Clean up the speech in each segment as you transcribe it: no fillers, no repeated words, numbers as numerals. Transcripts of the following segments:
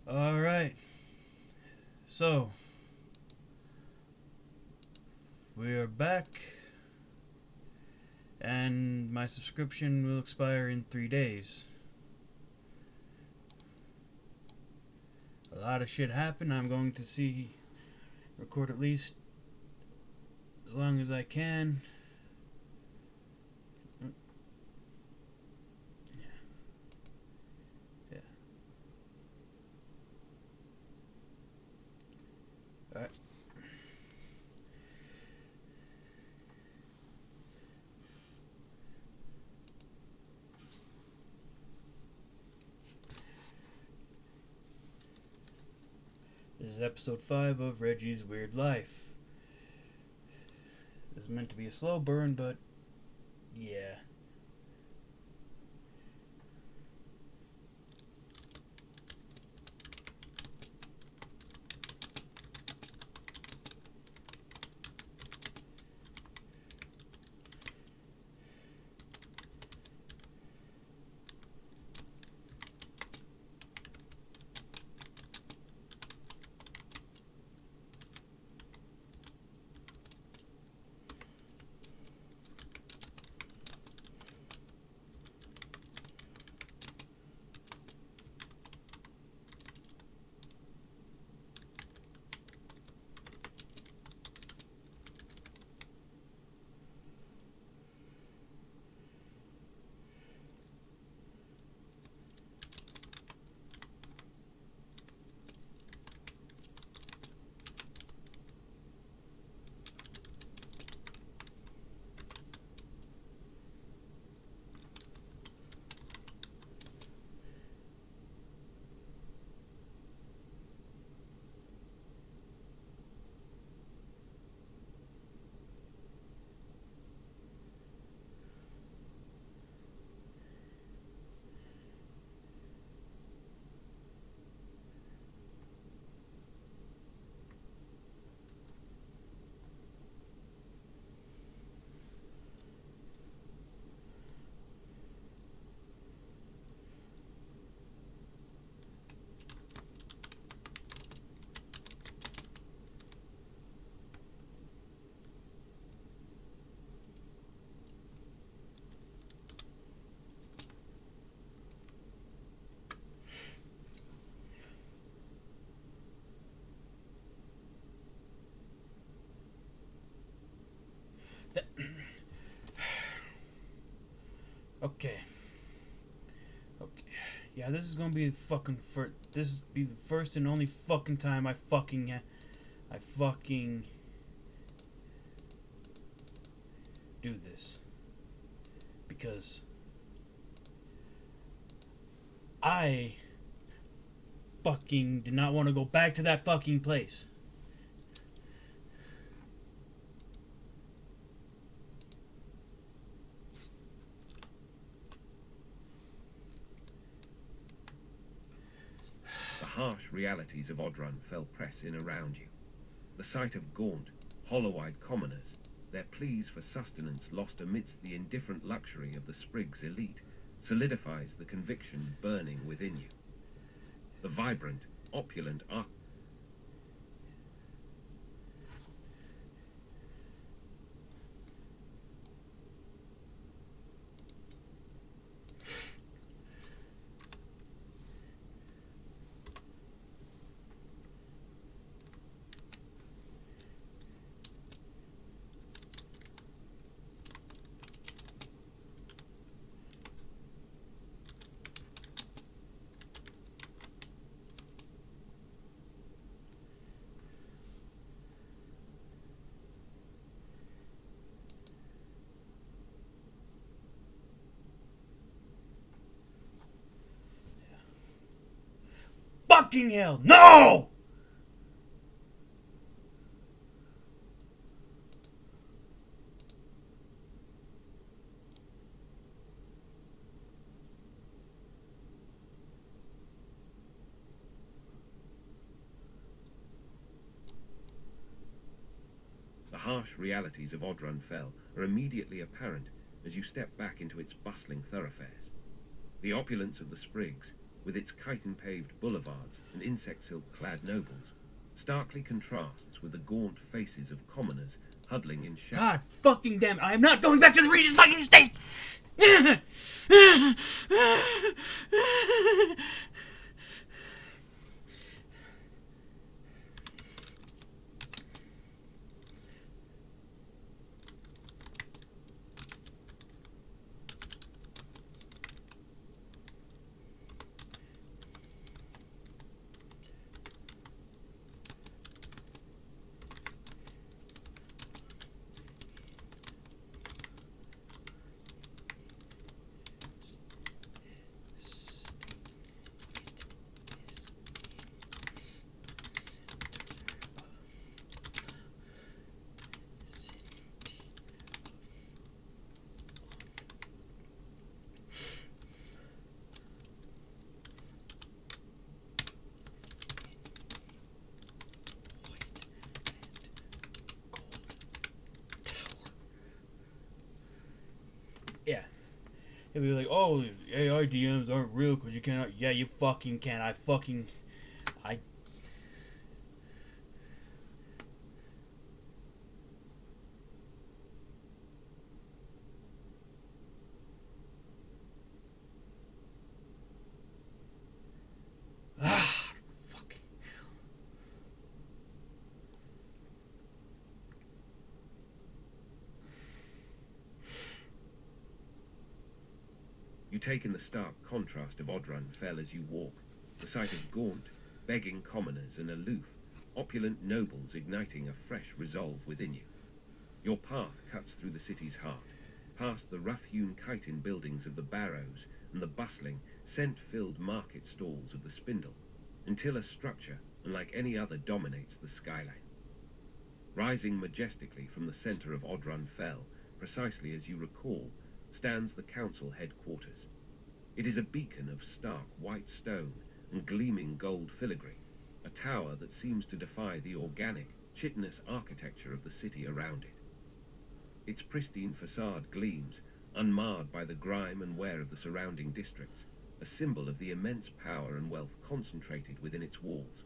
All right. So, we are back, and my subscription will expire in 3 days. A lot of shit happened. I'm going to record at least as long as I can. Yeah. All right. This is episode 5 of Reggie's Weird Life. This is meant to be a slow burn, but yeah. Okay. Okay. Yeah, this is gonna be the fucking first. This be the first and only fucking time I fucking do this because I fucking did not want to go back to that fucking place. The harsh realities of Odrun fell press in around you. The sight of gaunt, hollow-eyed commoners, their pleas for sustenance lost amidst the indifferent luxury of the Sprig's elite, solidifies the conviction burning within you. The vibrant, opulent Fucking hell, no! The harsh realities of Odrun Fell are immediately apparent as you step back into its bustling thoroughfares. The opulence of the Sprigs, with its chitin-paved boulevards and insect silk-clad nobles, starkly contrasts with the gaunt faces of commoners huddling in shadow. God fucking damn it, I am not going back to the Regis fucking state! Yeah. He'll be like, oh, AI DMs aren't real because you cannot. Yeah, you fucking can. I. Ah, fucking. You take in the stark contrast of Odrun Fell as you walk, the sight of gaunt, begging commoners and aloof, opulent nobles igniting a fresh resolve within you. Your path cuts through the city's heart, past the rough-hewn chitin buildings of the barrows and the bustling, scent-filled market stalls of the Spindle, until a structure, unlike any other, dominates the skyline. Rising majestically from the centre of Odrun Fell, precisely as you recall, stands the council headquarters. It is a beacon of stark white stone and gleaming gold filigree, a tower that seems to defy the organic, chitinous architecture of the city around it. Its pristine facade gleams, unmarred by the grime and wear of the surrounding districts, a symbol of the immense power and wealth concentrated within its walls.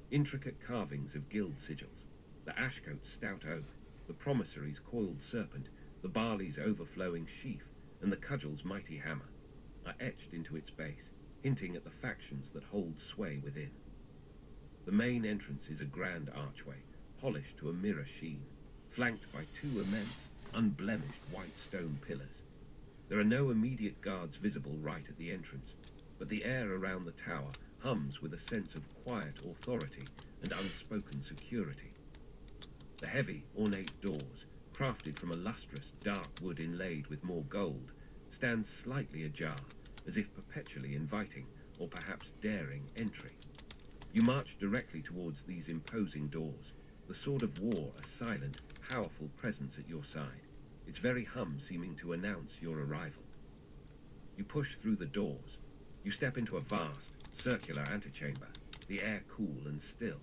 Intricate carvings of gild sigils, the ashcote's stout oak, the promissory's coiled serpent, the barley's overflowing sheaf, and the cudgel's mighty hammer, are etched into its base, hinting at the factions that hold sway within. The main entrance is a grand archway, polished to a mirror sheen, flanked by two immense, unblemished white stone pillars. There are no immediate guards visible right at the entrance, but the air around the tower hums with a sense of quiet authority and unspoken security. The heavy, ornate doors, crafted from a lustrous, dark wood inlaid with more gold, stand slightly ajar, as if perpetually inviting, or perhaps daring, entry. You march directly towards these imposing doors, the sword of war a silent, powerful presence at your side, its very hum seeming to announce your arrival. You push through the doors. You step into a vast, circular antechamber, the air cool and still.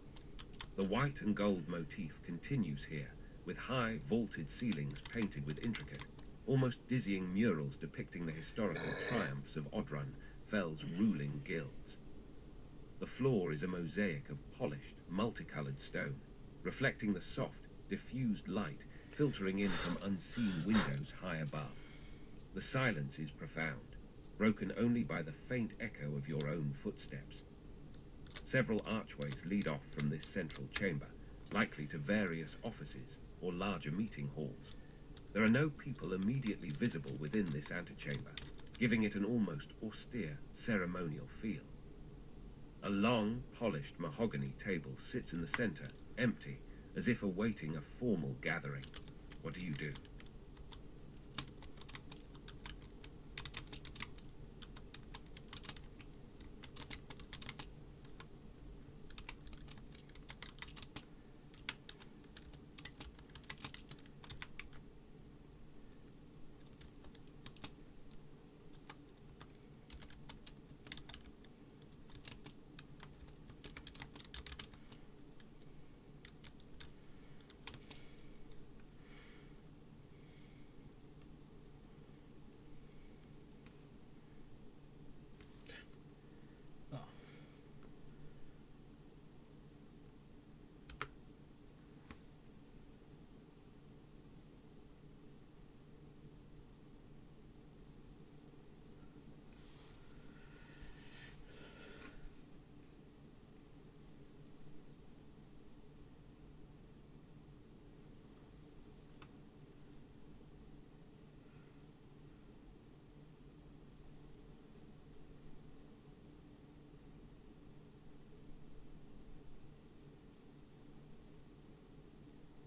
The white and gold motif continues here, with high, vaulted ceilings painted with intricate, almost dizzying murals depicting the historical triumphs of Odrun Fell's ruling guilds. The floor is a mosaic of polished, multicolored stone, reflecting the soft, diffused light filtering in from unseen windows high above. The silence is profound, broken only by the faint echo of your own footsteps. Several archways lead off from this central chamber, likely to various offices or larger meeting halls. There are no people immediately visible within this antechamber, giving it an almost austere, ceremonial feel. A long, polished mahogany table sits in the center, empty, as if awaiting a formal gathering. What do you do?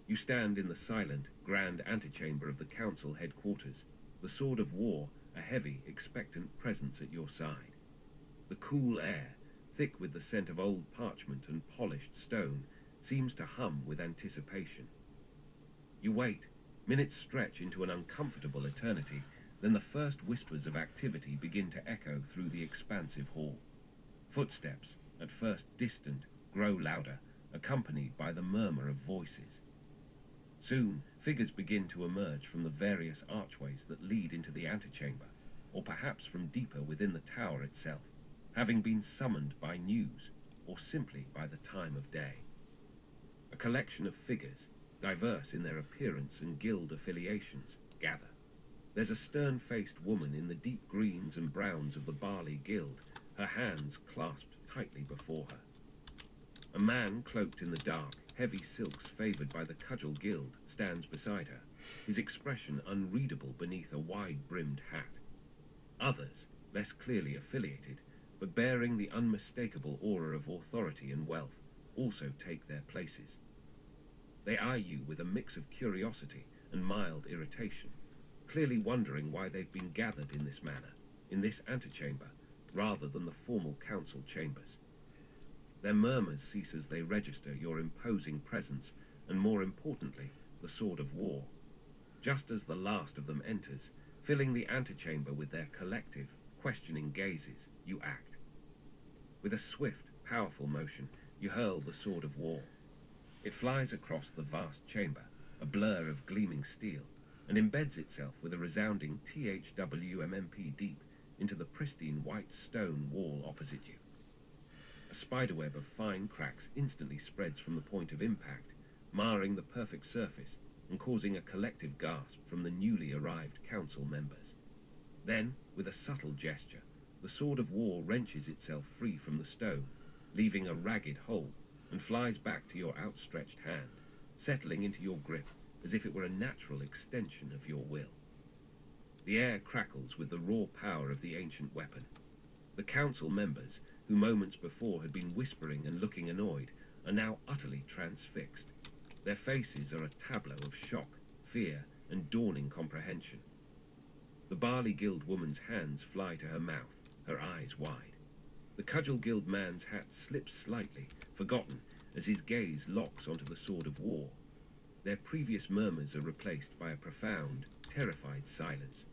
You stand in the silent, grand antechamber of the council headquarters, the sword of war, a heavy, expectant presence at your side. The cool air, thick with the scent of old parchment and polished stone, seems to hum with anticipation. You wait. Minutes stretch into an uncomfortable eternity, then the first whispers of activity begin to echo through the expansive hall. Footsteps, at first distant, grow louder, accompanied by the murmur of voices. Soon, figures begin to emerge from the various archways that lead into the antechamber, or perhaps from deeper within the tower itself, having been summoned by news, or simply by the time of day. A collection of figures, diverse in their appearance and guild affiliations, gather. There's a stern-faced woman in the deep greens and browns of the Barley Guild, her hands clasped tightly before her. A man cloaked in the dark, heavy silks favoured by the Cudgel Guild stands beside her, his expression unreadable beneath a wide-brimmed hat. Others, less clearly affiliated, but bearing the unmistakable aura of authority and wealth, also take their places. They eye you with a mix of curiosity and mild irritation, clearly wondering why they've been gathered in this manner, in this antechamber, rather than the formal council chambers. Their murmurs cease as they register your imposing presence, and more importantly, the sword of war. Just as the last of them enters, filling the antechamber with their collective, questioning gazes, you act. With a swift, powerful motion, you hurl the sword of war. It flies across the vast chamber, a blur of gleaming steel, and embeds itself with a resounding THWMMP deep into the pristine white stone wall opposite you. A spiderweb of fine cracks instantly spreads from the point of impact, marring the perfect surface and causing a collective gasp from the newly arrived council members. Then, with a subtle gesture, the sword of war wrenches itself free from the stone, leaving a ragged hole, and flies back to your outstretched hand, settling into your grip as if it were a natural extension of your will. The air crackles with the raw power of the ancient weapon. The council members, who moments before had been whispering and looking annoyed, are now utterly transfixed. Their faces are a tableau of shock, fear, and dawning comprehension. The Barley Guild woman's hands fly to her mouth, her eyes wide. The Cudgel Guild man's hat slips slightly, forgotten, as his gaze locks onto the sword of war. Their previous murmurs are replaced by a profound, terrified silence.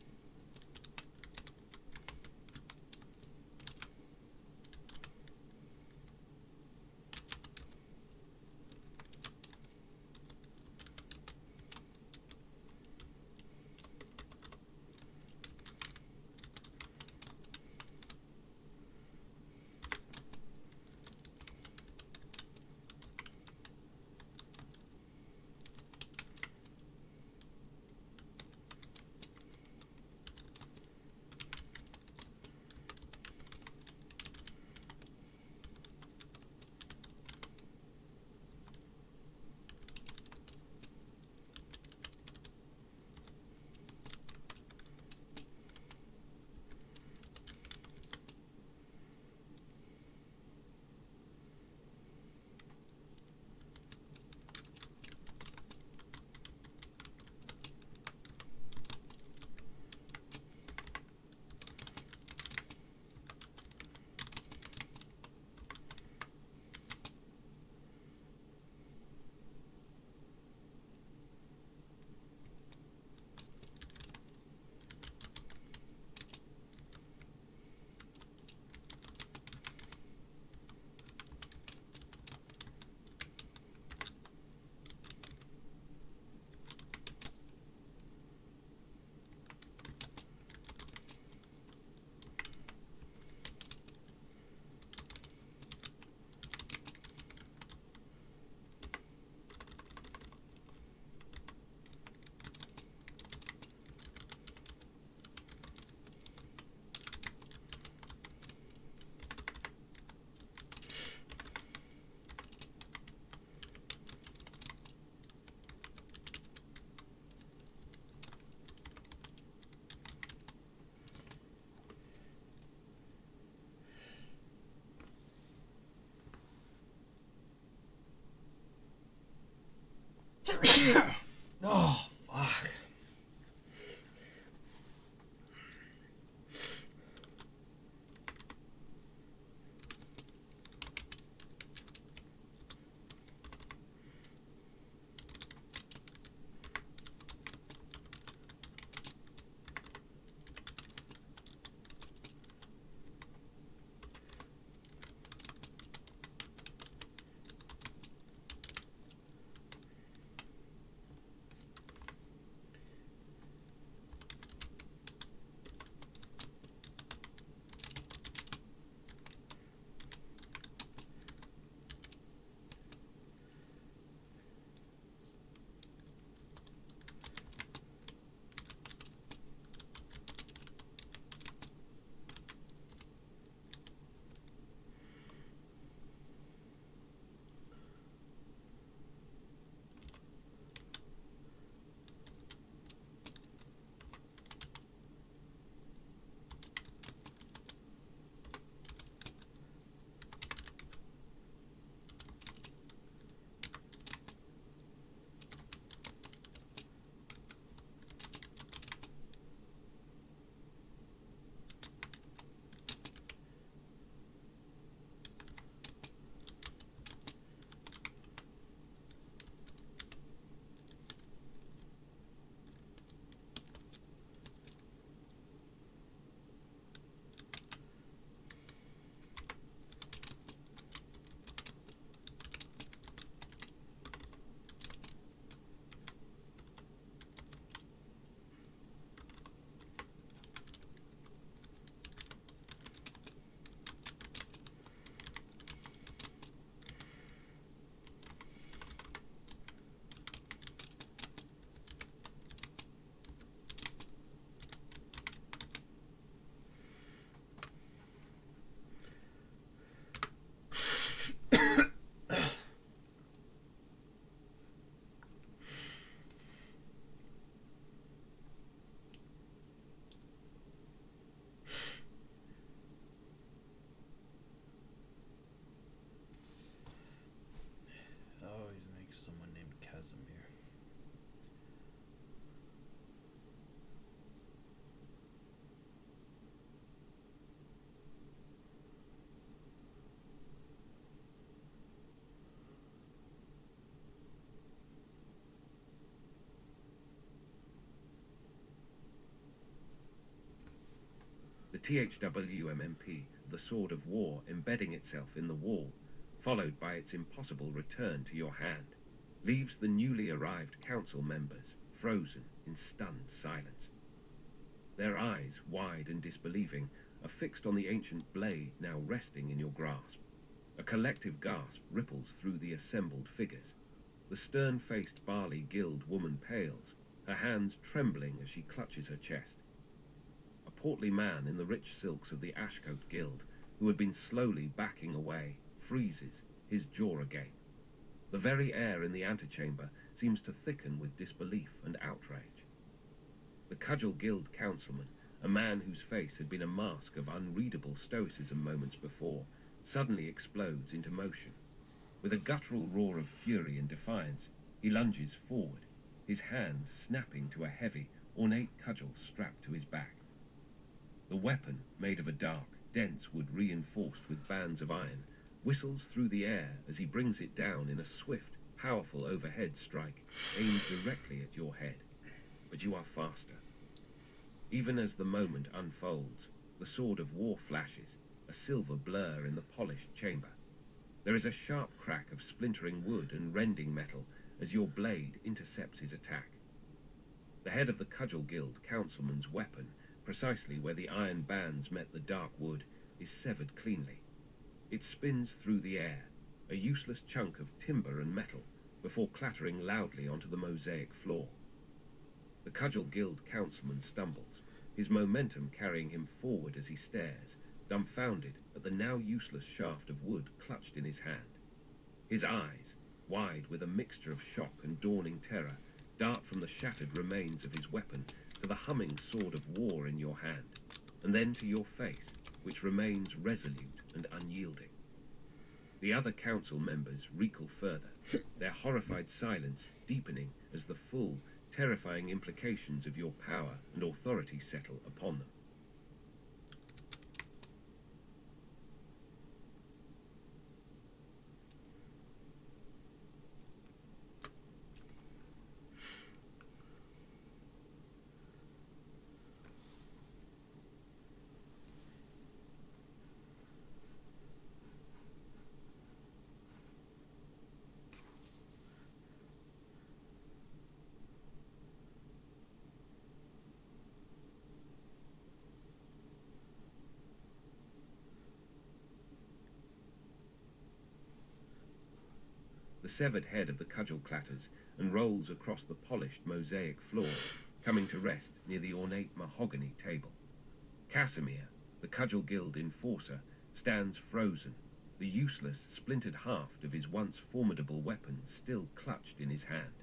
THWMMP, the Sword of War, embedding itself in the wall, followed by its impossible return to your hand, leaves the newly arrived council members frozen in stunned silence. Their eyes, wide and disbelieving, are fixed on the ancient blade now resting in your grasp. A collective gasp ripples through the assembled figures. The stern-faced Barley Guild woman pales, her hands trembling as she clutches her chest. A portly man in the rich silks of the Ashcote Guild, who had been slowly backing away, freezes, his jaw agape. The very air in the antechamber seems to thicken with disbelief and outrage. The Cudgel Guild councilman, a man whose face had been a mask of unreadable stoicism moments before, suddenly explodes into motion. With a guttural roar of fury and defiance, he lunges forward, his hand snapping to a heavy, ornate cudgel strapped to his back. The weapon, made of a dark, dense wood reinforced with bands of iron, whistles through the air as he brings it down in a swift, powerful overhead strike, aimed directly at your head. But you are faster. Even as the moment unfolds, the Sword of War flashes, a silver blur in the polished chamber. There is a sharp crack of splintering wood and rending metal as your blade intercepts his attack. The head of the Cudgel Guild councilman's weapon, precisely where the iron bands met the dark wood, is severed cleanly. It spins through the air, a useless chunk of timber and metal, before clattering loudly onto the mosaic floor. The Cudgel Guild councilman stumbles, his momentum carrying him forward as he stares, dumbfounded at the now useless shaft of wood clutched in his hand. His eyes, wide with a mixture of shock and dawning terror, dart from the shattered remains of his weapon to the humming sword of war in your hand, and then to your face, which remains resolute and unyielding. The other council members recoil further, their horrified silence deepening as the full, terrifying implications of your power and authority settle upon them. The severed head of the cudgel clatters and rolls across the polished mosaic floor, coming to rest near the ornate mahogany table. Casimir, the Cudgel Guild enforcer, stands frozen, the useless, splintered haft of his once formidable weapon still clutched in his hand.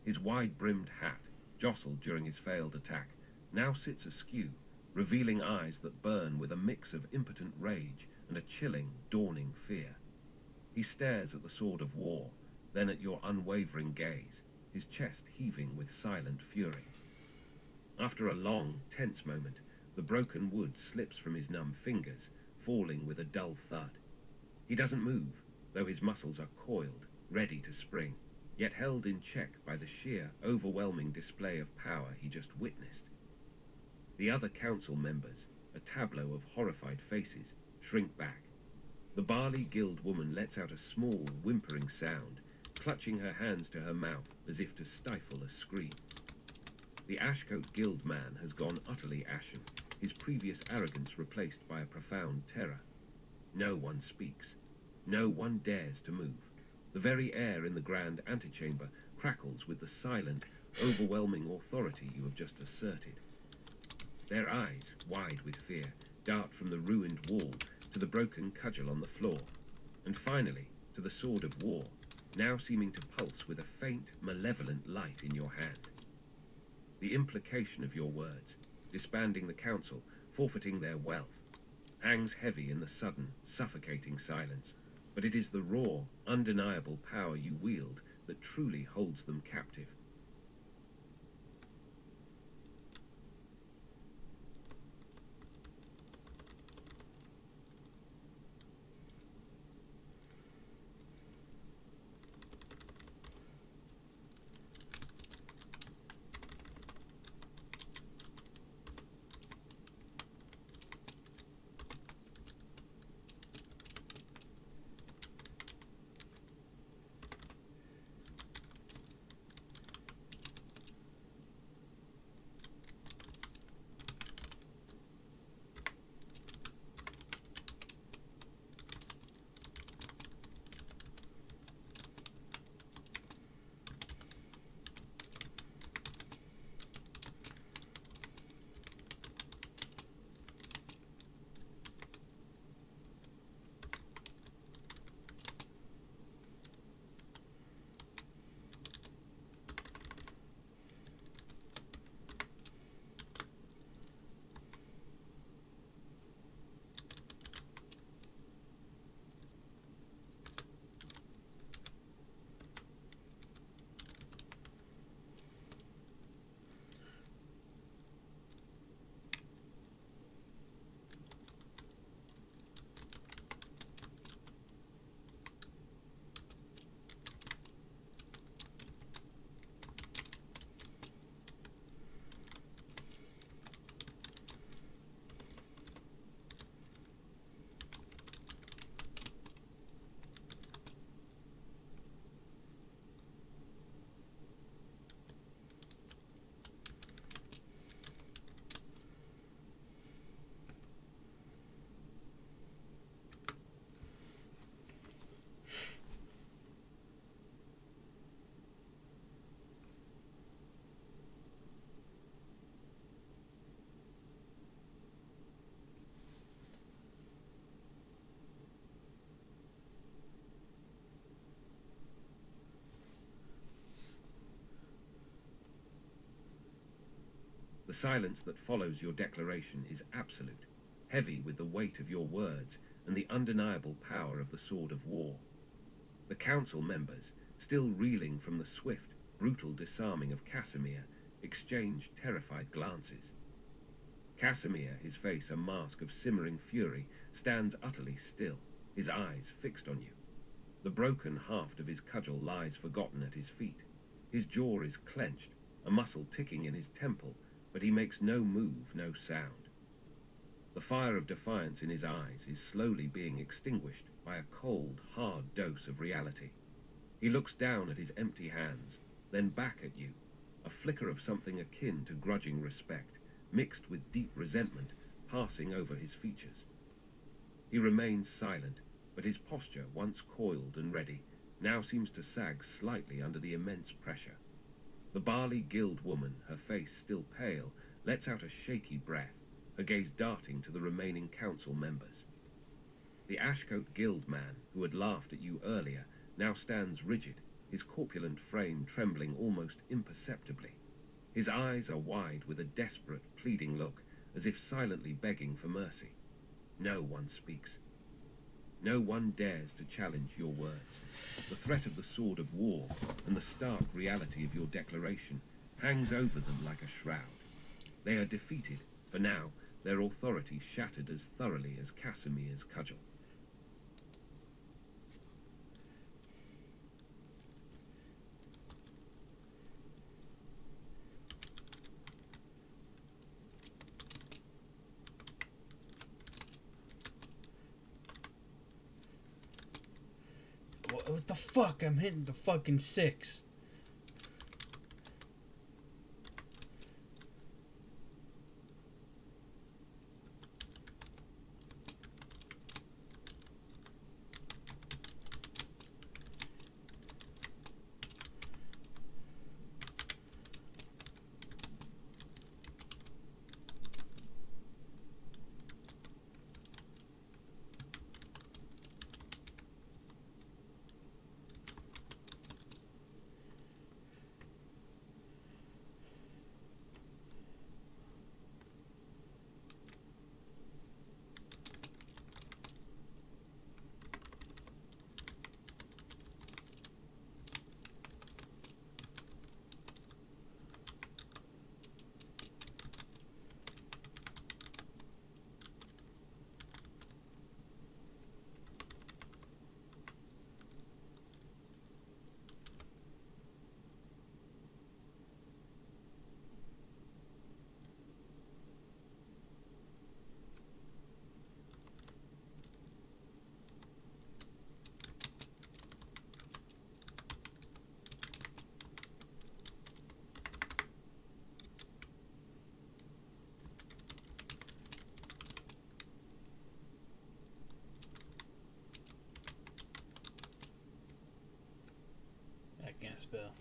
His wide-brimmed hat, jostled during his failed attack, now sits askew, revealing eyes that burn with a mix of impotent rage and a chilling, dawning fear. He stares at the Sword of War, then at your unwavering gaze, his chest heaving with silent fury. After a long, tense moment, the broken wood slips from his numb fingers, falling with a dull thud. He doesn't move, though his muscles are coiled, ready to spring, yet held in check by the sheer, overwhelming display of power he just witnessed. The other council members, a tableau of horrified faces, shrink back. The Barley Guild woman lets out a small, whimpering sound, clutching her hands to her mouth as if to stifle a scream. The Ashcote Guild man has gone utterly ashen, his previous arrogance replaced by a profound terror. No one speaks. No one dares to move. The very air in the grand antechamber crackles with the silent, overwhelming authority you have just asserted. Their eyes, wide with fear, dart from the ruined wall to the broken cudgel on the floor, and finally to the Sword of War, now seeming to pulse with a faint, malevolent light in your hand. The implication of your words, disbanding the council, forfeiting their wealth, hangs heavy in the sudden, suffocating silence, but it is the raw, undeniable power you wield that truly holds them captive. The silence that follows your declaration is absolute, heavy with the weight of your words and the undeniable power of the sword of war. The council members, still reeling from the swift, brutal disarming of Casimir, exchange terrified glances. Casimir, his face a mask of simmering fury, stands utterly still, his eyes fixed on you. The broken haft of his cudgel lies forgotten at his feet. His jaw is clenched, a muscle ticking in his temple, but he makes no move, no sound. The fire of defiance in his eyes is slowly being extinguished by a cold, hard dose of reality. He looks down at his empty hands, then back at you, a flicker of something akin to grudging respect, mixed with deep resentment, passing over his features. He remains silent, but his posture, once coiled and ready, now seems to sag slightly under the immense pressure. The barley guild woman, her face still pale, lets out a shaky breath, her gaze darting to the remaining council members. The Ashcote guild man, who had laughed at you earlier, now stands rigid, his corpulent frame trembling almost imperceptibly. His eyes are wide with a desperate, pleading look, as if silently begging for mercy. No one speaks. No one dares to challenge your words. The threat of the sword of war and the stark reality of your declaration hangs over them like a shroud. They are defeated, for now, their authority shattered as thoroughly as Casimir's cudgel. What the fuck? I'm hitting the fucking 6. I can't spell.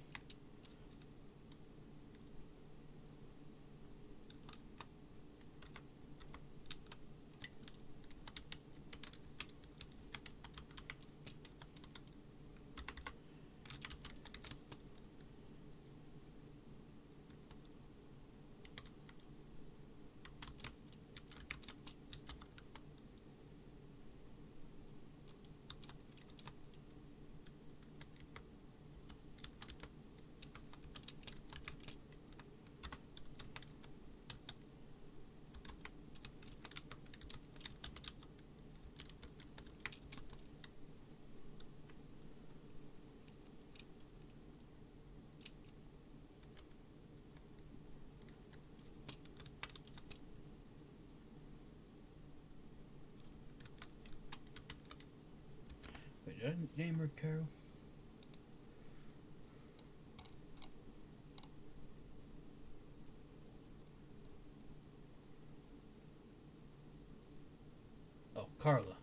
Wait, did I name her Carol? Oh, Carla.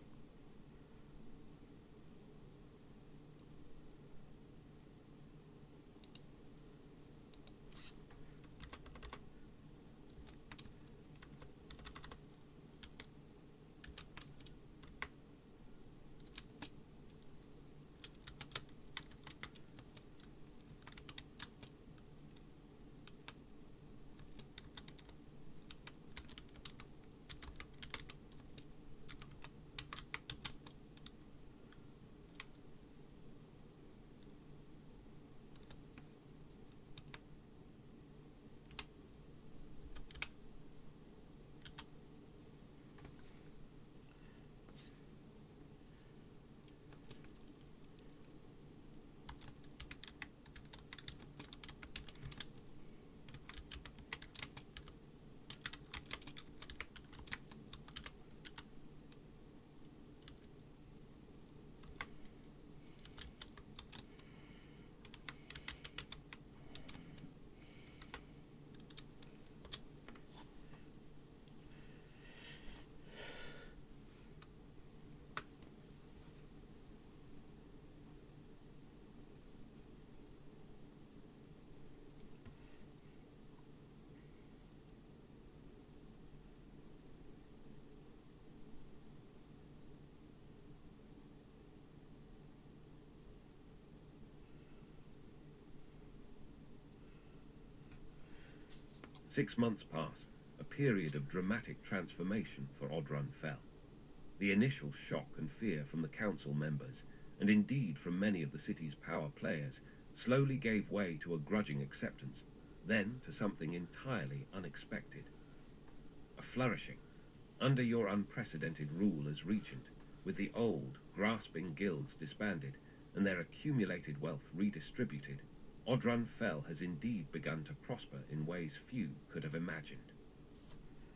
6 months pass, a period of dramatic transformation for Odrun Fell. The initial shock and fear from the council members, and indeed from many of the city's power players, slowly gave way to a grudging acceptance, then to something entirely unexpected. A flourishing. Under your unprecedented rule as regent, with the old, grasping guilds disbanded, and their accumulated wealth redistributed, Odrun Fell has indeed begun to prosper in ways few could have imagined.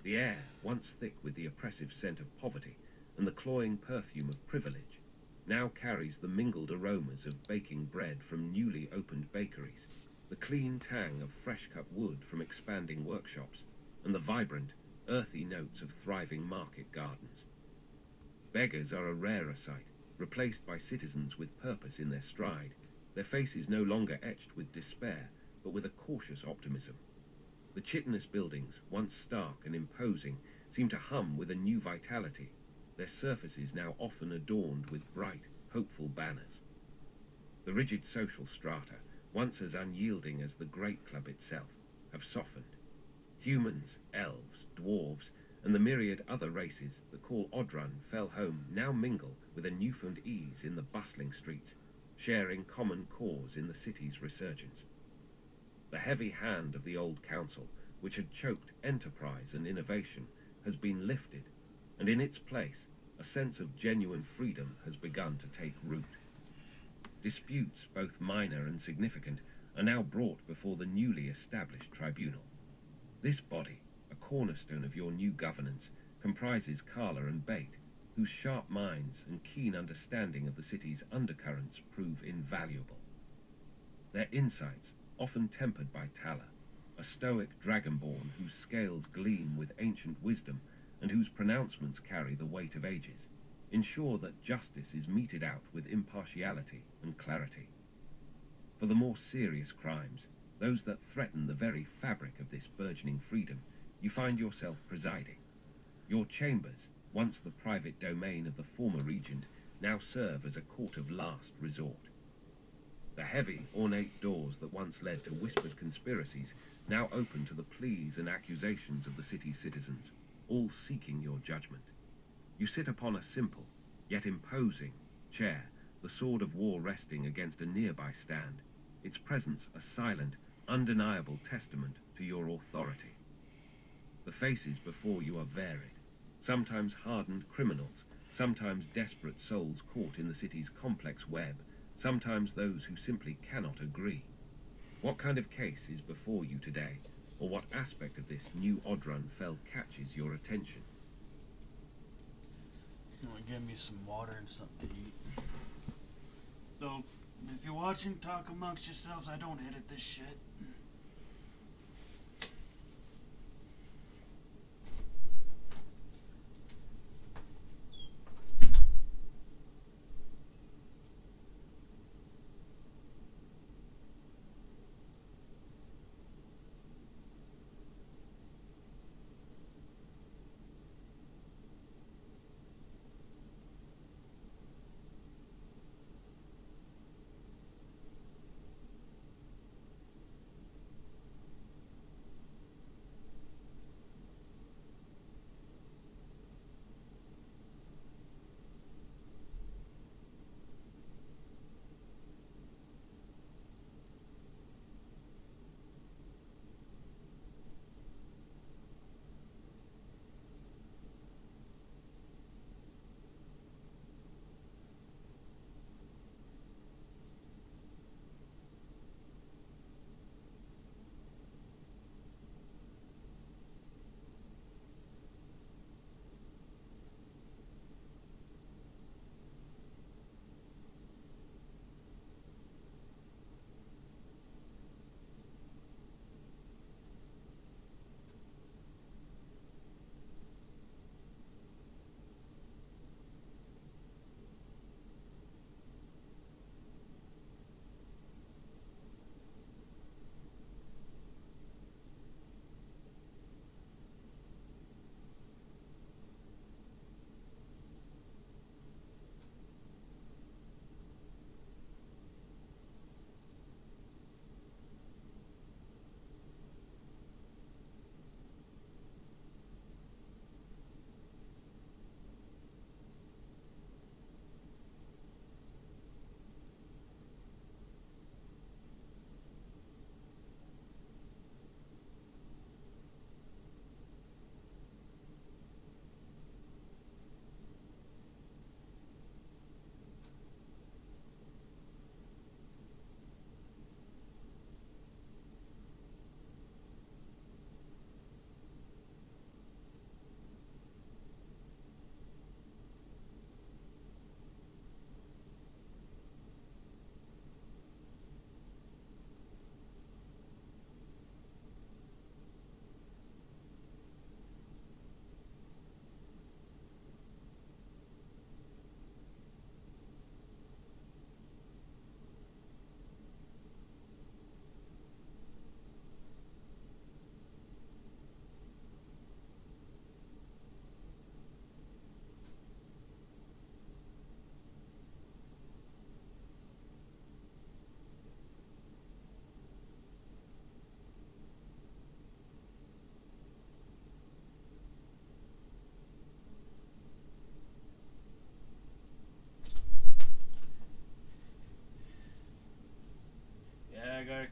The air, once thick with the oppressive scent of poverty and the cloying perfume of privilege, now carries the mingled aromas of baking bread from newly opened bakeries, the clean tang of fresh-cut wood from expanding workshops, and the vibrant, earthy notes of thriving market gardens. Beggars are a rarer sight, replaced by citizens with purpose in their stride, their faces no longer etched with despair, but with a cautious optimism. The chitinous buildings, once stark and imposing, seem to hum with a new vitality, their surfaces now often adorned with bright, hopeful banners. The rigid social strata, once as unyielding as the Great Club itself, have softened. Humans, elves, dwarves, and the myriad other races that call Odrun Fell home now mingle with a newfound ease in the bustling streets, sharing common cause in the city's resurgence. The heavy hand of the old council, which had choked enterprise and innovation, has been lifted, and in its place, a sense of genuine freedom has begun to take root. Disputes, both minor and significant, are now brought before the newly established tribunal. This body, a cornerstone of your new governance, comprises Carla and Bate, whose sharp minds and keen understanding of the city's undercurrents prove invaluable. Their insights, often tempered by Tala, a stoic dragonborn whose scales gleam with ancient wisdom and whose pronouncements carry the weight of ages, ensure that justice is meted out with impartiality and clarity. For the more serious crimes, those that threaten the very fabric of this burgeoning freedom, you find yourself presiding. Your chambers, once the private domain of the former regent, now serve as a court of last resort. The heavy, ornate doors that once led to whispered conspiracies now open to the pleas and accusations of the city's citizens, all seeking your judgment. You sit upon a simple, yet imposing, chair, the sword of war resting against a nearby stand, its presence a silent, undeniable testament to your authority. The faces before you are varied, sometimes hardened criminals, sometimes desperate souls caught in the city's complex web, sometimes those who simply cannot agree. What kind of case is before you today, or what aspect of this new Odrun Fell catches your attention? You want to give me some water and something to eat? So, if you're watching, talk amongst yourselves. I don't edit this shit.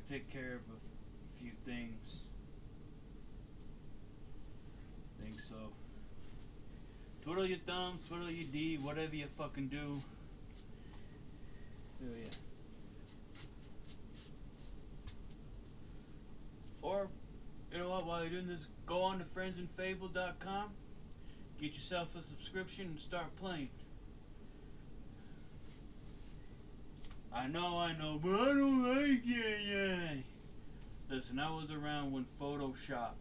take care of a few things. I think so. Twiddle your thumbs, twiddle your D, whatever you fucking do. Oh yeah. Or, you know what, while you're doing this, go on to friendsandfable.com, get yourself a subscription and start playing. I know, but I don't like it yet. Listen, I was around when Photoshop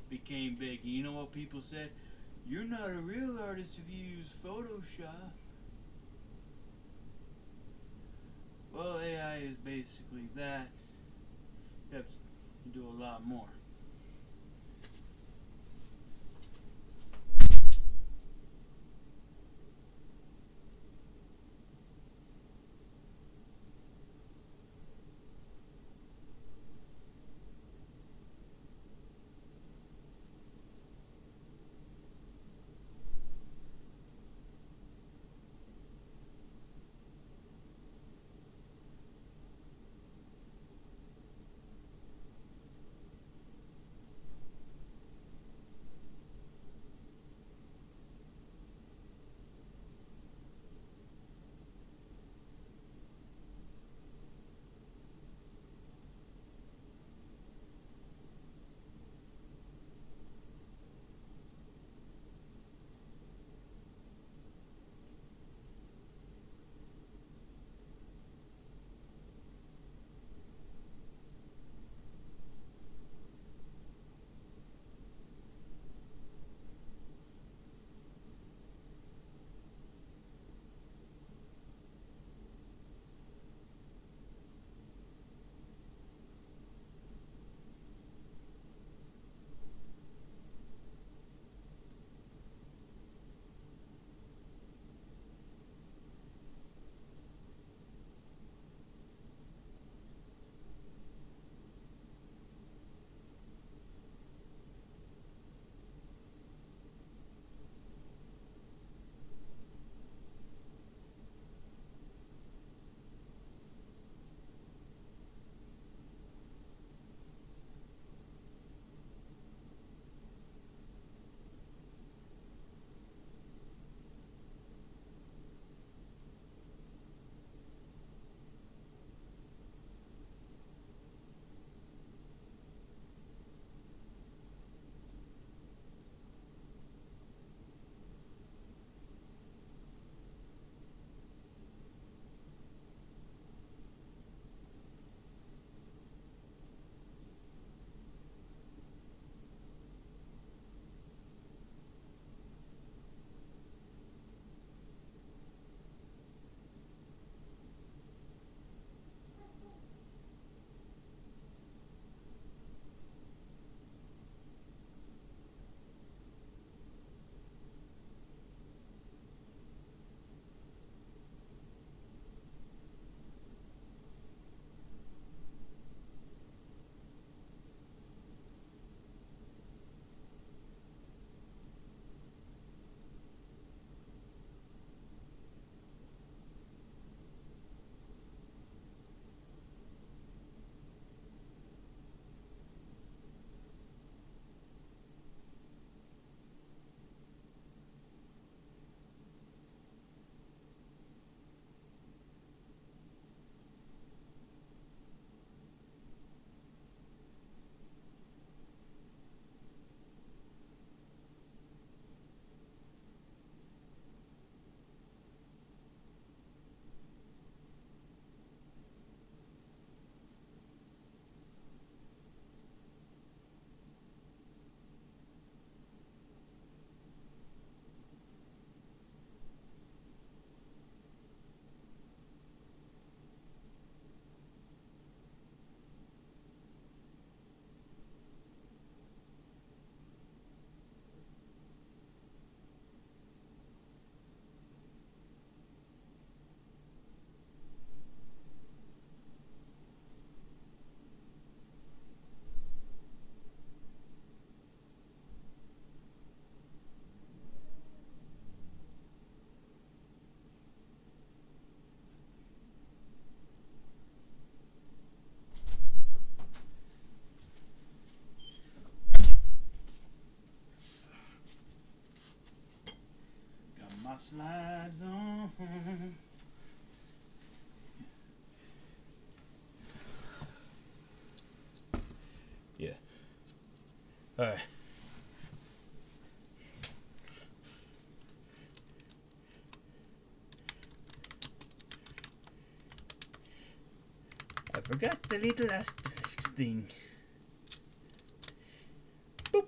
became big. And you know what people said? You're not a real artist if you use Photoshop. Well, AI is basically that, except you do a lot more. I slides on. Yeah. Alright. I forgot the little asterisk thing. Boop.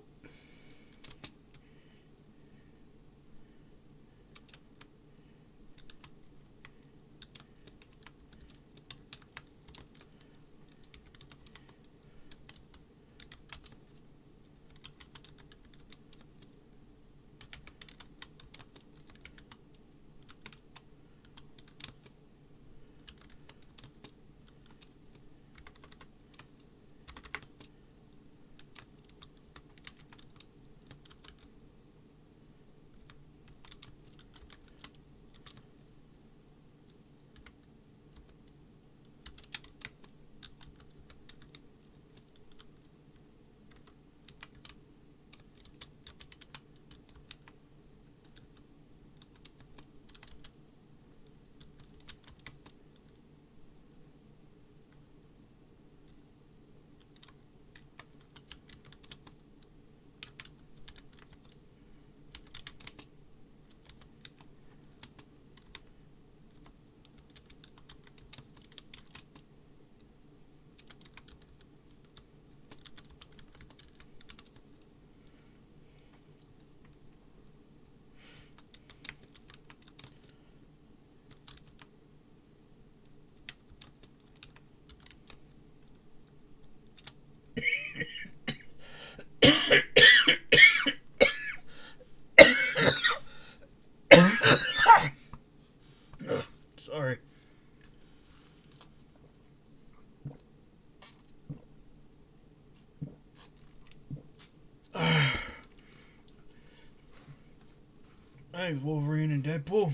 Sorry. Thanks, Wolverine and Deadpool.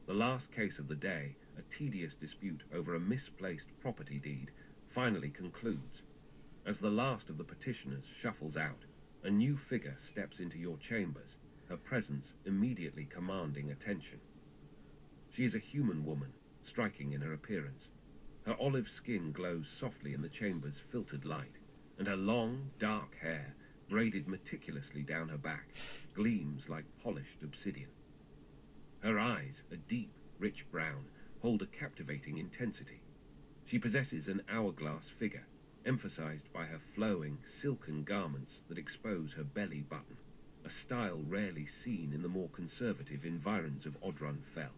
The last case of the day, a tedious dispute over a misplaced property deed, finally concludes. As the last of the petitioners shuffles out, a new figure steps into your chambers, her presence immediately commanding attention. She is a human woman, striking in her appearance. Her olive skin glows softly in the chamber's filtered light, and her long, dark hair, braided meticulously down her back, gleams like polished obsidian. Her eyes, a deep, rich brown, hold a captivating intensity. She possesses an hourglass figure, emphasized by her flowing, silken garments that expose her belly button, a style rarely seen in the more conservative environs of Odrun Fell.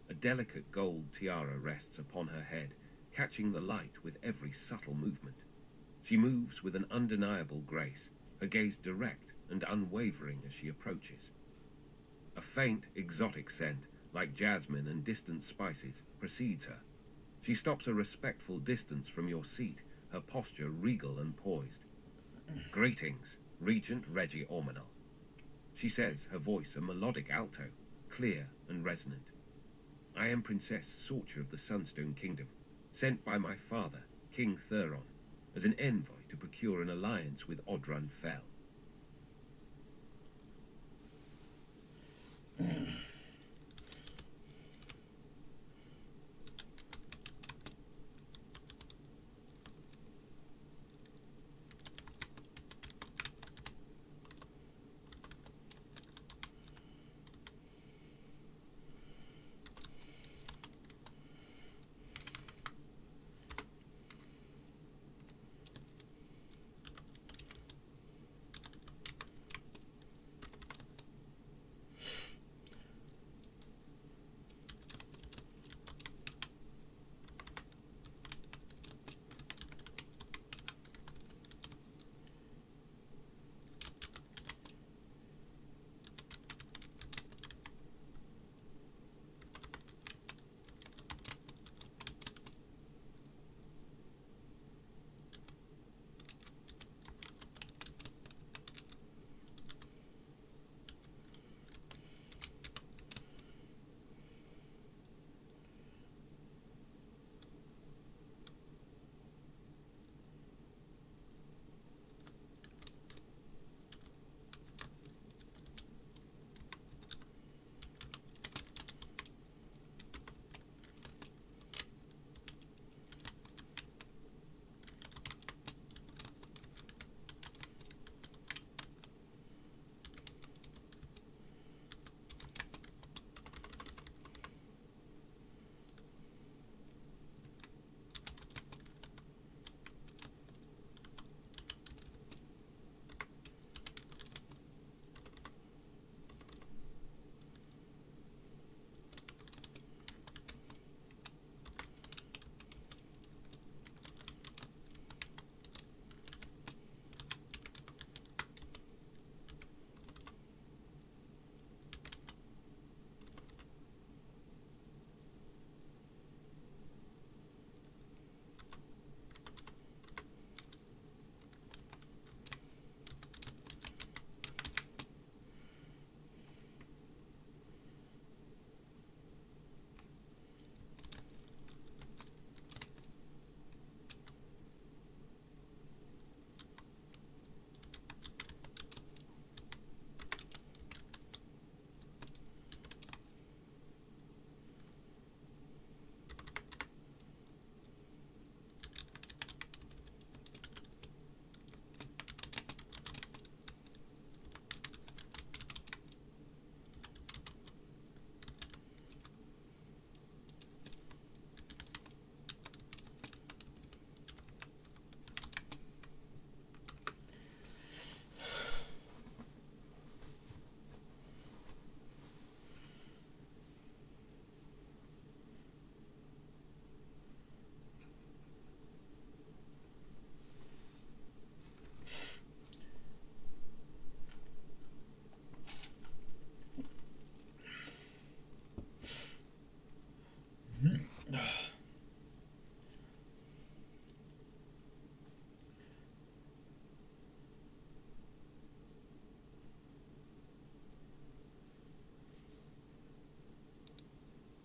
A delicate gold tiara rests upon her head, catching the light with every subtle movement. She moves with an undeniable grace, her gaze direct and unwavering as she approaches. A faint, exotic scent, like jasmine and distant spices, precedes her. She stops a respectful distance from your seat, her posture regal and poised. "Greetings, Regent Reggie Ormanal," she says, her voice a melodic alto, clear and resonant. "I am Princess Sorcha of the Sunstone Kingdom, sent by my father, King Thuron, as an envoy to procure an alliance with Odrun Fell."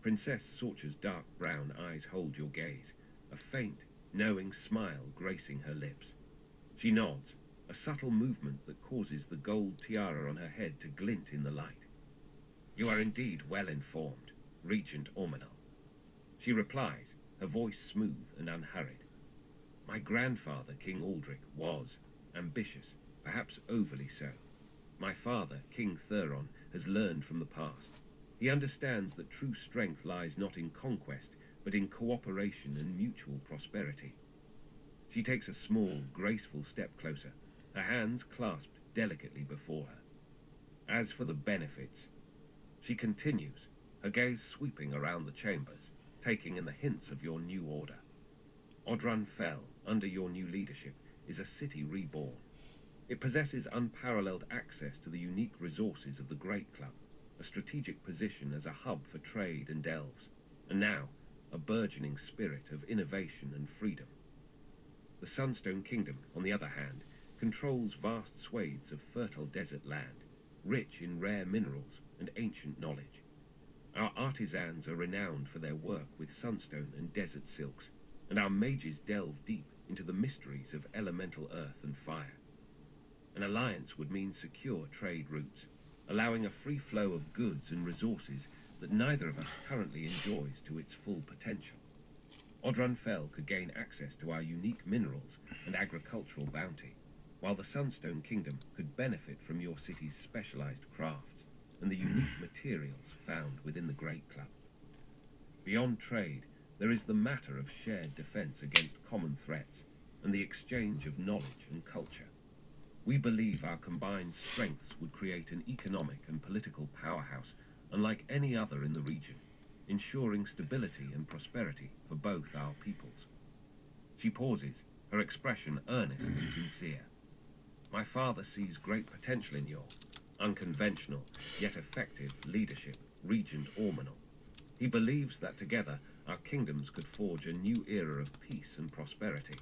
Princess Sorcha's dark brown eyes hold your gaze, a faint, knowing smile gracing her lips. She nods, a subtle movement that causes the gold tiara on her head to glint in the light. "You are indeed well informed, Regent Ormanal." She replies, her voice smooth and unhurried. "My grandfather, King Aldrich, was ambitious, perhaps overly so. My father, King Thuron, has learned from the past. He understands that true strength lies not in conquest, but in cooperation and mutual prosperity. She takes a small, graceful step closer, her hands clasped delicately before her. As for the benefits, she continues, her gaze sweeping around the chambers, taking in the hints of your new order. Odrun Fell, under your new leadership, is a city reborn. It possesses unparalleled access to the unique resources of the Great Club, a strategic position as a hub for trade and elves, and now a burgeoning spirit of innovation and freedom. The Sunstone Kingdom, on the other hand, controls vast swathes of fertile desert land, rich in rare minerals and ancient knowledge. Our artisans are renowned for their work with sunstone and desert silks, and our mages delve deep into the mysteries of elemental earth and fire. An alliance would mean secure trade routes, allowing a free flow of goods and resources that neither of us currently enjoys to its full potential. Odrun Fell could gain access to our unique minerals and agricultural bounty, while the Sunstone Kingdom could benefit from your city's specialized crafts and the unique materials found within the Great Club. Beyond trade, there is the matter of shared defense against common threats and the exchange of knowledge and culture. We believe our combined strengths would create an economic and political powerhouse unlike any other in the region, ensuring stability and prosperity for both our peoples. She pauses, her expression earnest and sincere. My father sees great potential in your unconventional, yet effective leadership, Regent Ormanel. He believes that together our kingdoms could forge a new era of peace and prosperity.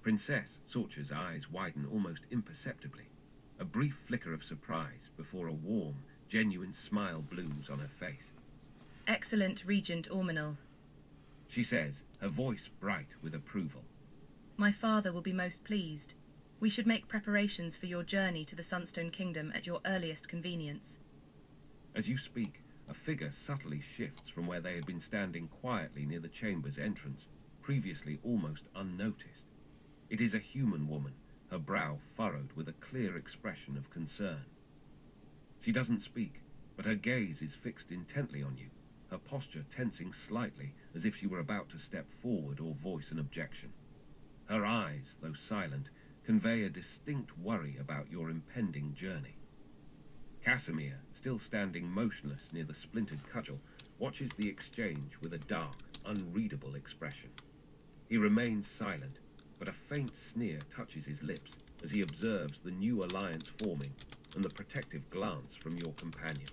Princess Sorcha's eyes widen almost imperceptibly, a brief flicker of surprise before a warm, genuine smile blooms on her face. Excellent, Regent Ormanel, She says, her voice bright with approval. my father will be most pleased. We should make preparations for your journey to the Sunstone Kingdom at your earliest convenience. As you speak, a figure subtly shifts from where they had been standing quietly near the chamber's entrance, previously almost unnoticed. It is a human woman, her brow furrowed with a clear expression of concern. She doesn't speak, but her gaze is fixed intently on you, her posture tensing slightly as if she were about to step forward or voice an objection. Her eyes, though silent, convey a distinct worry about your impending journey. Casimir, still standing motionless near the splintered cudgel, watches the exchange with a dark, unreadable expression. He remains silent, but a faint sneer touches his lips as he observes the new alliance forming and the protective glance from your companion.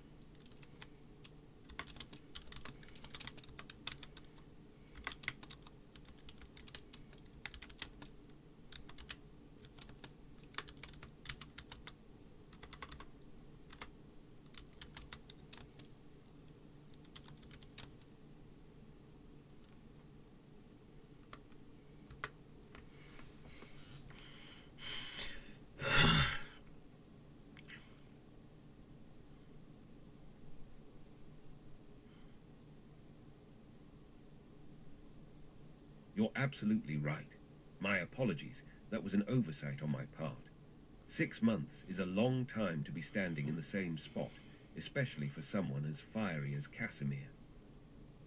You're absolutely right. My apologies, that was an oversight on my part. 6 months is a long time to be standing in the same spot, especially for someone as fiery as Casimir.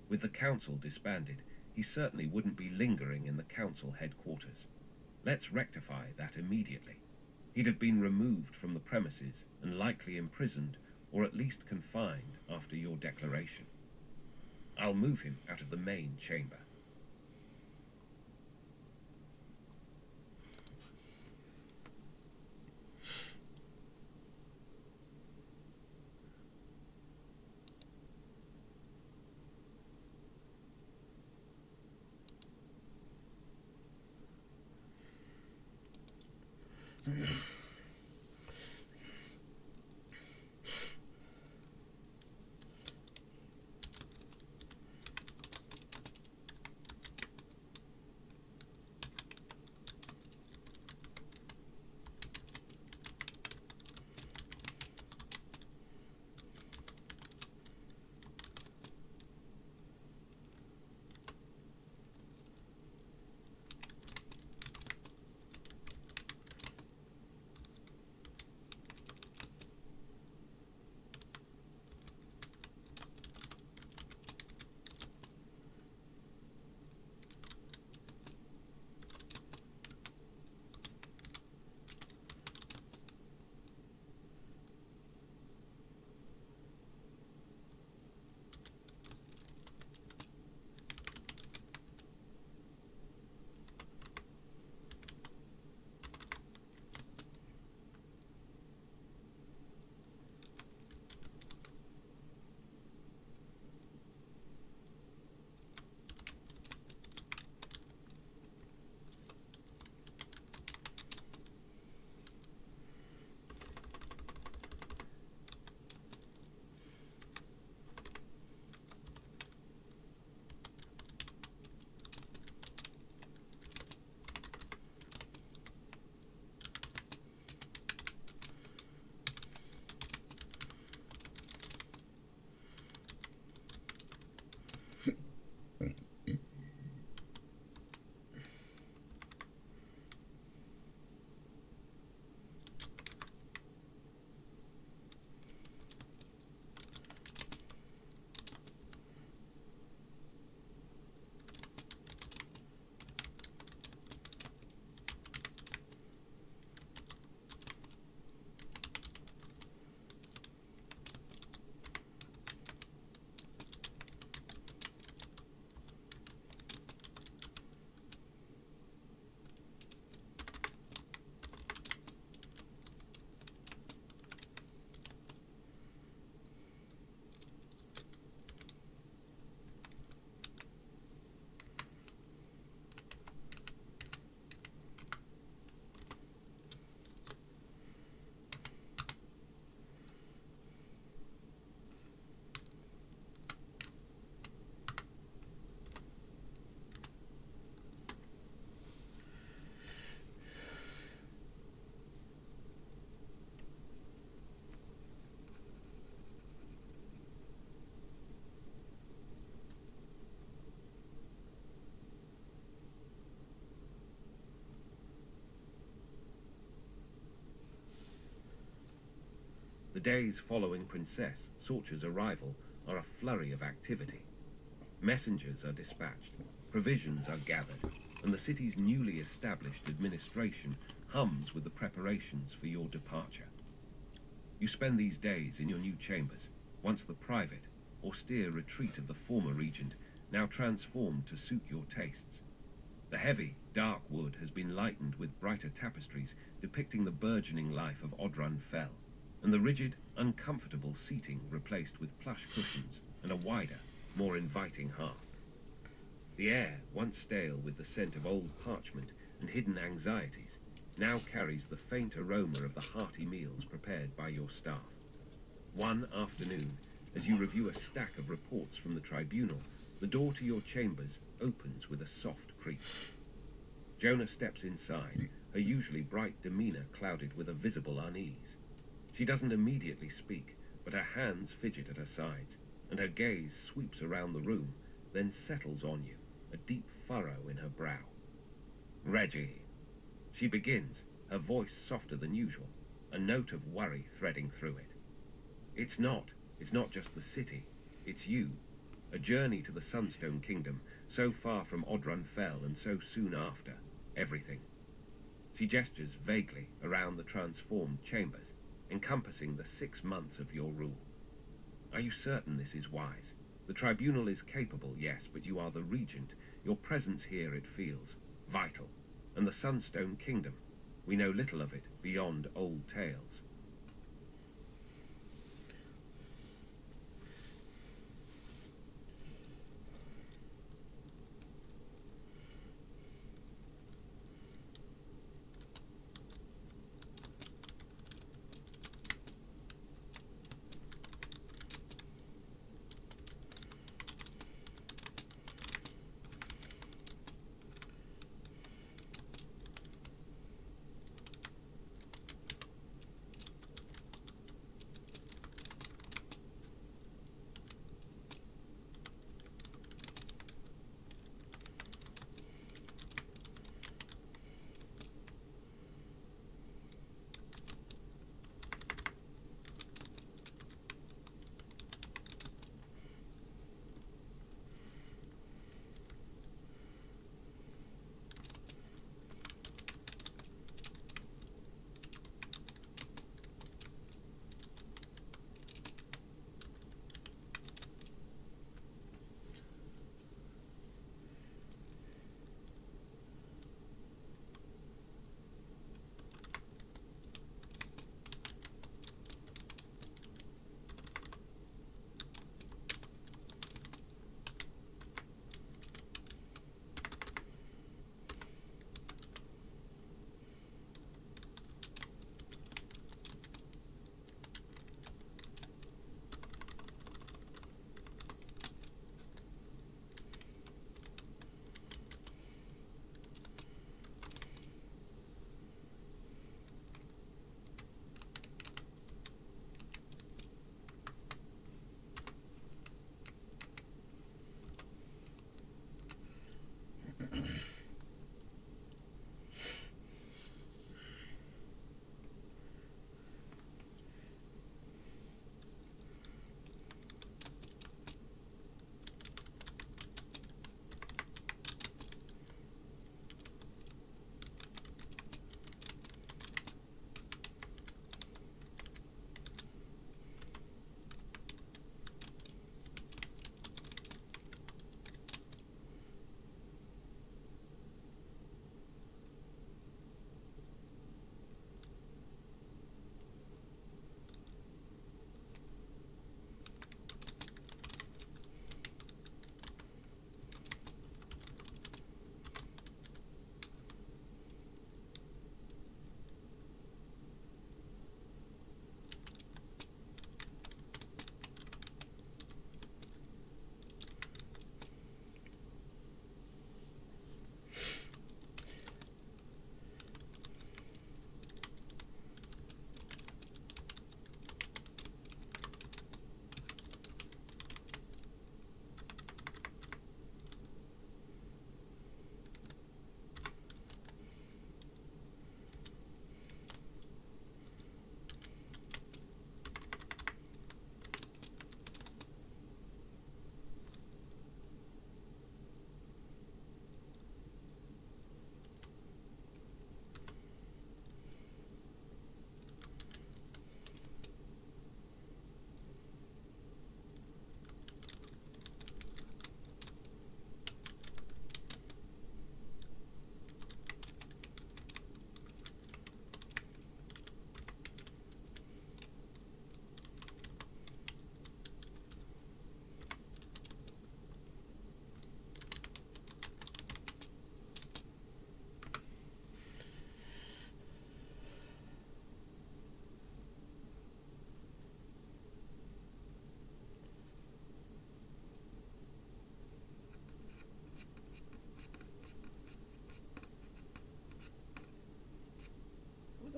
With the council disbanded, he certainly wouldn't be lingering in the council headquarters. Let's rectify that immediately. He'd have been removed from the premises and likely imprisoned, or at least confined after your declaration. I'll move him out of the main chamber. The days following Princess Sorcha's arrival are a flurry of activity. Messengers are dispatched, provisions are gathered, and the city's newly established administration hums with the preparations for your departure. You spend these days in your new chambers, once the private, austere retreat of the former regent, now transformed to suit your tastes. The heavy, dark wood has been lightened with brighter tapestries depicting the burgeoning life of Odrun Fell, and the rigid, uncomfortable seating replaced with plush cushions and a wider, more inviting hearth. The air, once stale with the scent of old parchment and hidden anxieties, now carries the faint aroma of the hearty meals prepared by your staff. One afternoon, as you review a stack of reports from the tribunal, the door to your chambers opens with a soft creak. Jonah steps inside, her usually bright demeanor clouded with a visible unease. She doesn't immediately speak, but her hands fidget at her sides, and her gaze sweeps around the room, then settles on you, a deep furrow in her brow. Reggie. She begins, her voice softer than usual, a note of worry threading through it. It's not just the city, it's you. A journey to the Sunstone Kingdom, so far from Odrun Fell and so soon after, everything. She gestures vaguely around the transformed chambers, encompassing the 6 months of your rule. Are you certain this is wise? The tribunal is capable, yes, but you are the regent. Your presence here, it feels, vital. And the Sunstone Kingdom, we know little of it beyond old tales.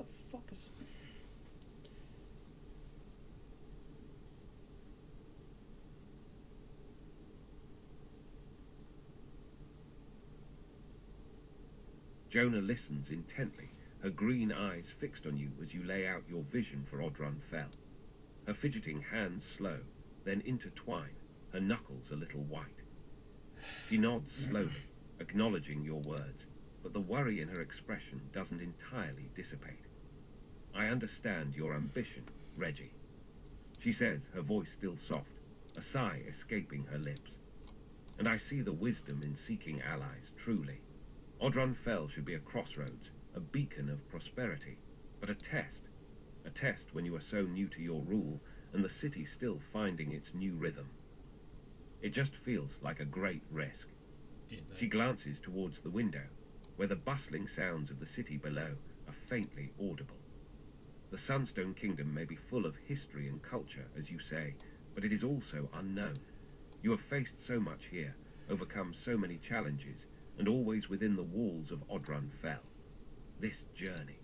The fuck is... Jonah listens intently, her green eyes fixed on you as you lay out your vision for Odrun Fell. Her fidgeting hands slow, then intertwine, her knuckles a little white. She nods slowly, acknowledging your words, but the worry in her expression doesn't entirely dissipate. I understand your ambition, Reggie, she says, her voice still soft, a sigh escaping her lips. And I see the wisdom in seeking allies, truly. Odrun Fell should be a crossroads, a beacon of prosperity, but a test when you are so new to your rule and the city still finding its new rhythm. It just feels like a great risk. She glances towards the window, where the bustling sounds of the city below are faintly audible. The Sunstone Kingdom may be full of history and culture, as you say, but it is also unknown. You have faced so much here, overcome so many challenges, and always within the walls of Odrun Fell. This journey.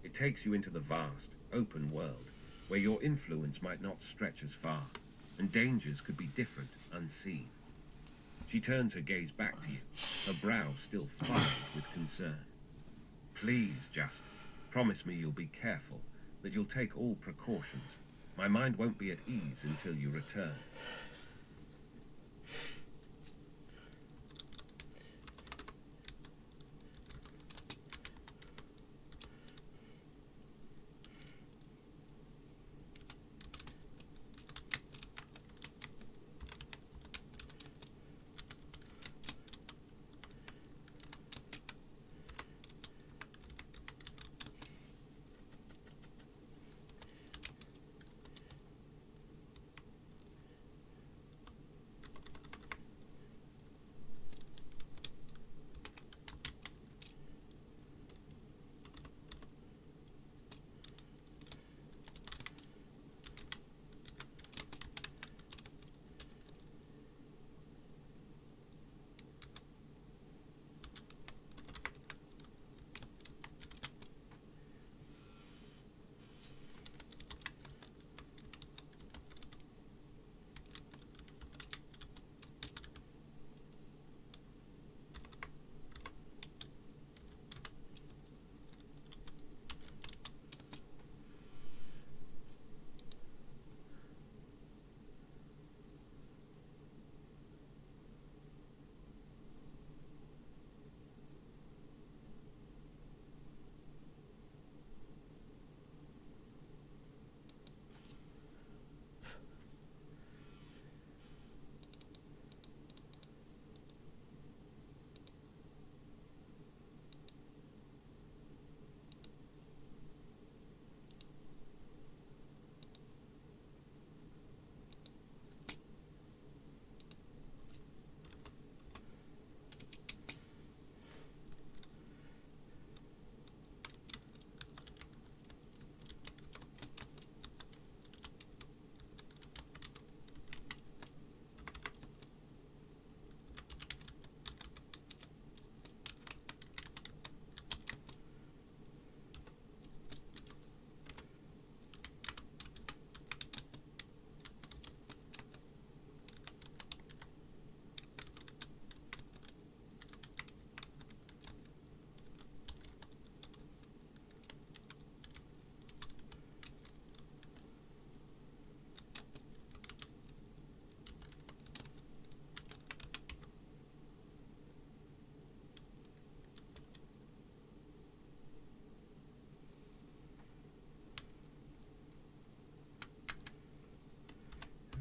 It takes you into the vast, open world, where your influence might not stretch as far, and dangers could be different, unseen. She turns her gaze back to you, her brow still furrowed with concern. Please, just promise me you'll be careful, that you'll take all precautions. My mind won't be at ease until you return.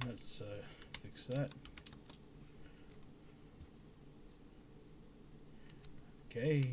Let's fix that. Okay.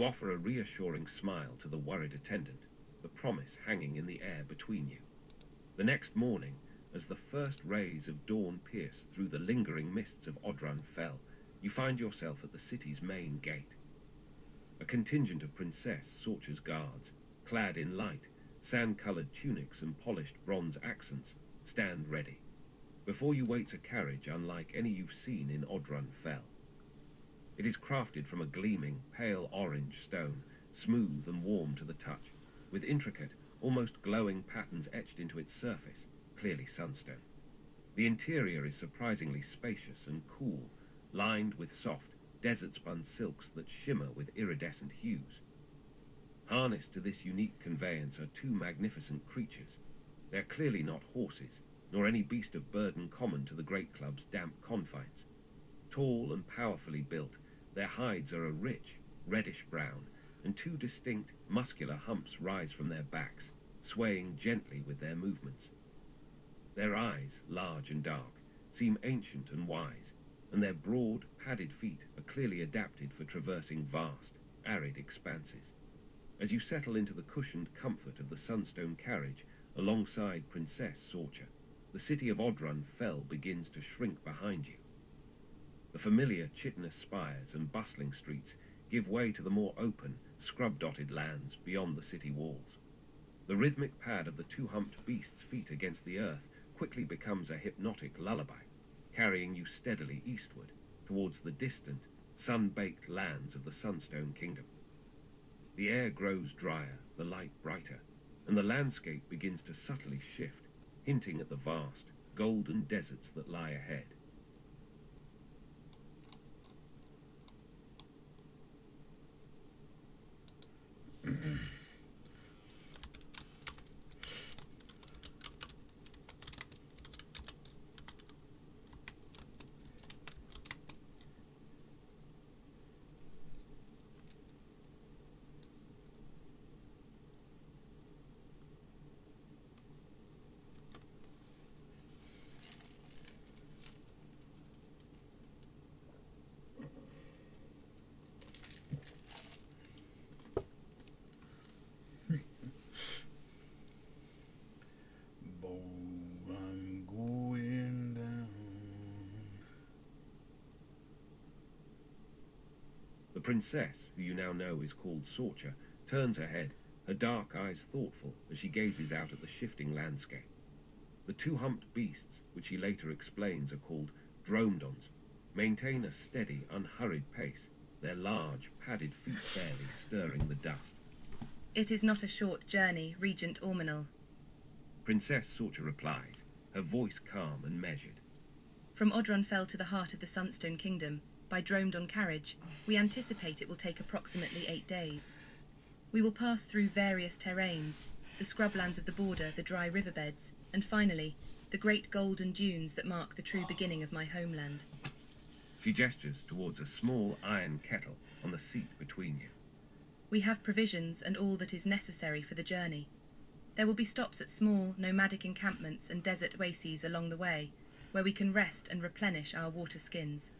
You offer a reassuring smile to the worried attendant, the promise hanging in the air between you. The next morning, as the first rays of dawn pierce through the lingering mists of Odrun Fell, you find yourself at the city's main gate. A contingent of Princess Sorcha's guards, clad in light, sand-coloured tunics and polished bronze accents, stand ready. Before you waits a carriage unlike any you've seen in Odrun Fell. It is crafted from a gleaming, pale orange stone, smooth and warm to the touch, with intricate, almost glowing patterns etched into its surface, clearly sunstone. The interior is surprisingly spacious and cool, lined with soft, desert-spun silks that shimmer with iridescent hues. Harnessed to this unique conveyance are two magnificent creatures. They're clearly not horses, nor any beast of burden common to the Great Club's damp confines. Tall and powerfully built, their hides are a rich, reddish brown, and two distinct, muscular humps rise from their backs, swaying gently with their movements. Their eyes, large and dark, seem ancient and wise, and their broad, padded feet are clearly adapted for traversing vast, arid expanses. As you settle into the cushioned comfort of the sunstone carriage alongside Princess Sorcha, the city of Odrun Fell begins to shrink behind you. The familiar chitinous spires and bustling streets give way to the more open, scrub-dotted lands beyond the city walls. The rhythmic pad of the two-humped beast's feet against the earth quickly becomes a hypnotic lullaby, carrying you steadily eastward towards the distant, sun-baked lands of the Sunstone Kingdom. The air grows drier, the light brighter, and the landscape begins to subtly shift, hinting at the vast, golden deserts that lie ahead. I'm going down. The princess, who you now know is called Sorcha, turns her head, her dark eyes thoughtful as she gazes out at the shifting landscape. The two-humped beasts, which she later explains are called dromedons, maintain a steady, unhurried pace, their large, padded feet barely stirring the dust. It is not a short journey, Regent Ormanal. Princess Sorcha replies, her voice calm and measured. From Odrun Fell to the heart of the Sunstone Kingdom, by dromedon carriage, we anticipate it will take approximately 8 days. We will pass through various terrains, the scrublands of the border, the dry riverbeds, and finally, the great golden dunes that mark the true beginning of my homeland. She gestures towards a small iron kettle on the seat between you. We have provisions and all that is necessary for the journey. There will be stops at small, nomadic encampments and desert oases along the way, where we can rest and replenish our water skins.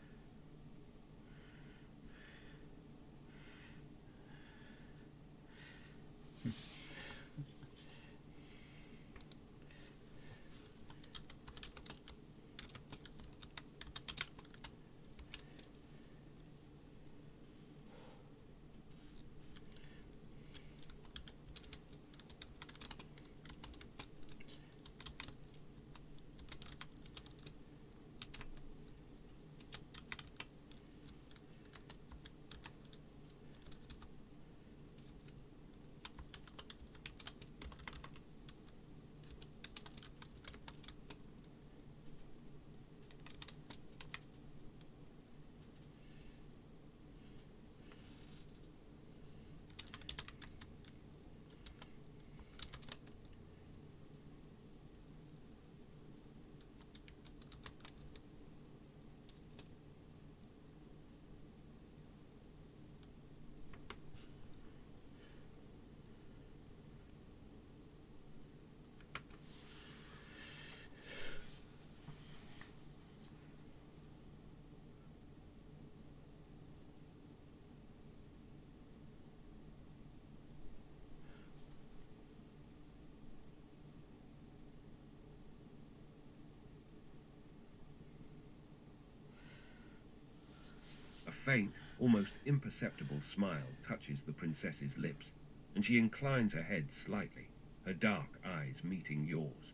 faint, almost imperceptible smile touches the princess's lips, and she inclines her head slightly, her dark eyes meeting yours.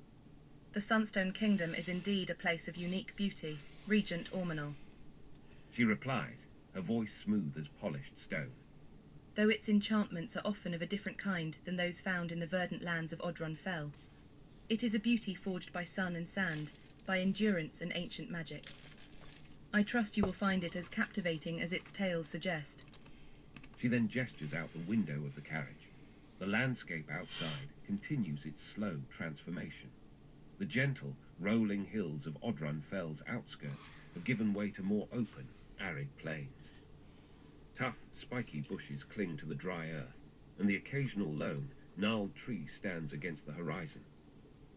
The Sunstone Kingdom is indeed a place of unique beauty, Regent Ormanal. She replies, her voice smooth as polished stone. Though its enchantments are often of a different kind than those found in the verdant lands of Odrun Fell, it is a beauty forged by sun and sand, by endurance and ancient magic. I trust you will find it as captivating as its tales suggest. She then gestures out the window of the carriage. The landscape outside continues its slow transformation. The gentle, rolling hills of Odrun Fell's outskirts have given way to more open, arid plains. Tough, spiky bushes cling to the dry earth, and the occasional lone, gnarled tree stands against the horizon.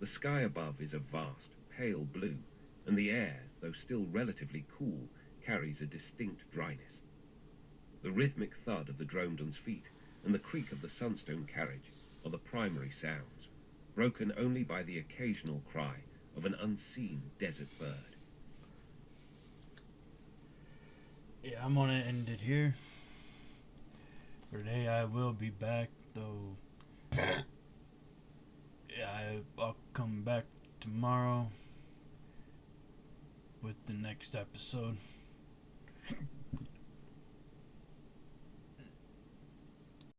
The sky above is a vast, pale blue, and the air, though still relatively cool, carries a distinct dryness. The rhythmic thud of the Dromedon's feet and the creak of the Sunstone carriage are the primary sounds, broken only by the occasional cry of an unseen desert bird. Yeah, I'm gonna end it here. For today, I will be back, though. Yeah, I'll come back tomorrow with the next episode.